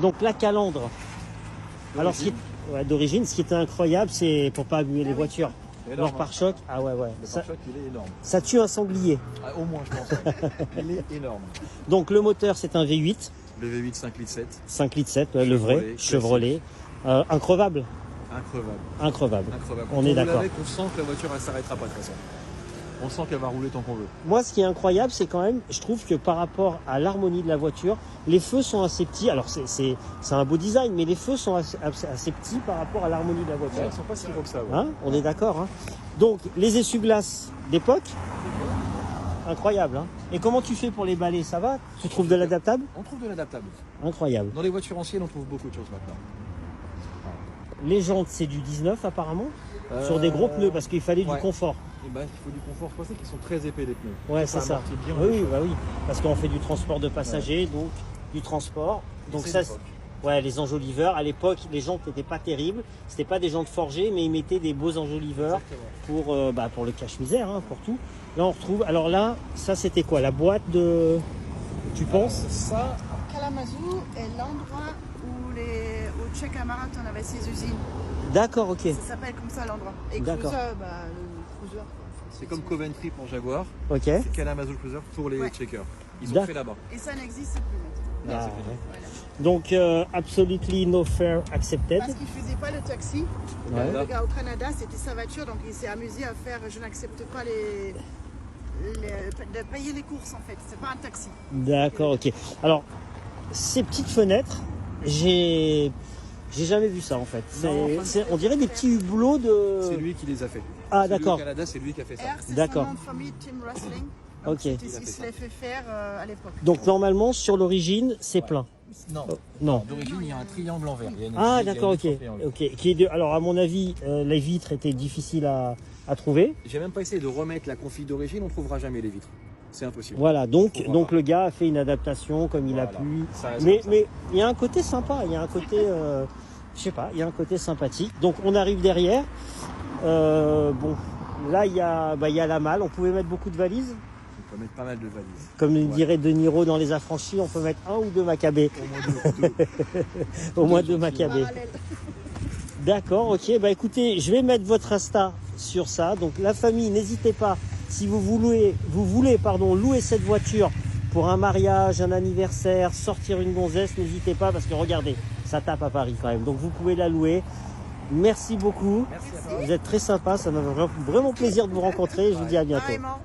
Donc la calandre. Alors d'origine, ce qui était incroyable, c'est pour pas abîmer les voitures. Leur pare-choc, ah ouais. Le pare-choc, il est énorme. Ça tue un sanglier. Ah, au moins, je pense. Ouais. Il est énorme. Donc le moteur, c'est un V8. Le V8 5 litres 7. 5 litres 7, le vrai, Chevrolet. Increvable. Increvable. On est d'accord. On sent que la voiture, elle s'arrêtera pas de toute façon. On sent qu'elle va rouler tant qu'on veut. Moi, ce qui est incroyable, c'est quand même, je trouve que par rapport à l'harmonie de la voiture, les feux sont assez petits. Alors, c'est un beau design, mais les feux sont assez petits par rapport à l'harmonie de la voiture. Ouais, ils sont pas si gros que ça. Ouais. Hein, on est d'accord. Hein. Donc, les essuie-glaces d'époque, incroyable. Hein. Et comment tu fais pour les balais? Ça va? Tu trouves de l'adaptable? On trouve de l'adaptable. Incroyable. Dans les voitures anciennes, on trouve beaucoup de choses maintenant. Les jantes, c'est du 19 apparemment, sur des gros pneus, parce qu'il fallait du confort. Et ben, il faut du confort. Je pensais qu'ils sont très épais, les pneus. Ouais, c'est ça. Bien oui, parce qu'on fait du transport de passagers, donc du transport. Donc ça, ouais, les enjoliveurs. À l'époque, les jantes n'étaient pas terribles. C'était pas des jantes forgées, mais ils mettaient des beaux enjoliveurs pour le cache-misère, hein, pour tout. Là, on retrouve. Alors là, ça, c'était quoi? La boîte de. Tu penses? Ça. Kalamazoo est l'endroit où au Checker Marathon avait ses usines. D'accord, ok. Ça s'appelle comme ça l'endroit. Et Cruiser, le Cruiser. C'est comme Coventry pour Jaguar. Ok. C'est Kalamazoo Cruiser pour les checkers. Ils ont fait là-bas. Et ça n'existe plus maintenant. Voilà. Donc, absolutely no fare accepted. Parce qu'il ne faisait pas le taxi. Le gars au Canada, c'était sa voiture, donc il s'est amusé à faire je n'accepte pas de payer les courses en fait. C'est pas un taxi. D'accord, ok. Alors, ces petites fenêtres, j'ai jamais vu ça en fait. On dirait des petits hublots de. C'est lui qui les a fait. Ah d'accord. Au Canada, c'est lui qui a fait ça. D'accord. C'est son nom de famille, Tim Rustling. Ok. Il se l'est fait faire à l'époque. Donc normalement sur l'origine c'est plein. Non. Non. D'origine il y a un triangle en verre. Ah d'accord, ok. Alors à mon avis, les vitres étaient difficiles à trouver. J'ai même pas essayé de remettre la config d'origine, on trouvera jamais les vitres. C'est impossible. Voilà, donc le gars a fait une adaptation comme il a pu. Mais il y a un côté sympa, il y a un côté, je sais pas, il y a un côté sympathique. Donc on arrive derrière. Bon, là il y a la malle. On pouvait mettre beaucoup de valises. On peut mettre pas mal de valises. Comme dirait De Niro dans Les Affranchis, on peut mettre 1 ou 2 macabées. Au moins deux macabées. D'accord, ok. Bah écoutez, je vais mettre votre Insta sur ça. Donc la famille, n'hésitez pas. Si vous voulez louer cette voiture pour un mariage, un anniversaire, sortir une gonzesse, n'hésitez pas parce que regardez, ça tape à Paris quand même. Donc vous pouvez la louer. Merci beaucoup. Merci à toi. Vous êtes très sympa. Ça m'a vraiment plaisir de vous rencontrer. Je vous dis à bientôt. Vraiment.